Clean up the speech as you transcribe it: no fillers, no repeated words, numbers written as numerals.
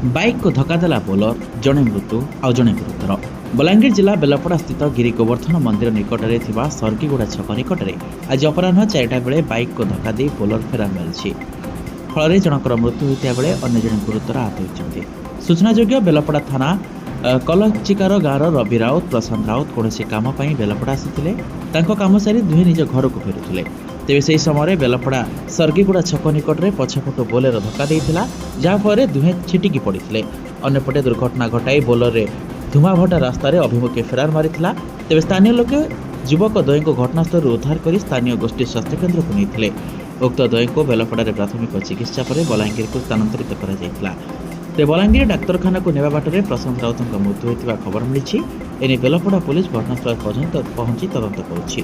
Bike को धक्का देला बोलर जड़े मृत्यु आउ जड़े गुरुतर। बलांगीर जिला बेलपड़ा स्थित गिरी गोवर्धन मंदिर निकट में सर्गीगुड़ा छक निकट में आज अपराह 4टा बेले बाइक को धक्का दे बोलर फेरार मारी फल जनकर मृत्यु होता बेले अन्य जड़े गुरुतर आहत होती। सूचनाजोग्य बेलपड़ा थाना कलचिकार गाँवर रवि राउत प्रशांत राउत कौन काम बेलपड़ा आसी काम सारी दुहे निज घर को फेरुले। तेज से समय बेलपड़ा सर्गीगुड़ा छक निकट में पछपटू बोलेरो धक्का देता जहाँफल दुहे छिटिकी पड़ते। अन्यपटे दुर्घटना घटाई बोलर धुमाभटा रास्तार अभिमुखे फेरार मारी। तेज स्थानीय लोके युवक द्वय को घटनास्थल उद्धार कर स्थानीय गोष्ठी स्वास्थ्य केन्द्र को नहीं। उक्त द्वय को बेलपड़े प्राथमिक चिकित्सा पर बलांगीर को स्थानांतरित कर बलांगीर डाक्तरखाना को नेबा बाटरे प्रशांत राउत मृत्यु होता खबर मिली। एने बेलपड़ा पुलिस घटनास्थल पर्यंत पहुंची तदंत करुछि।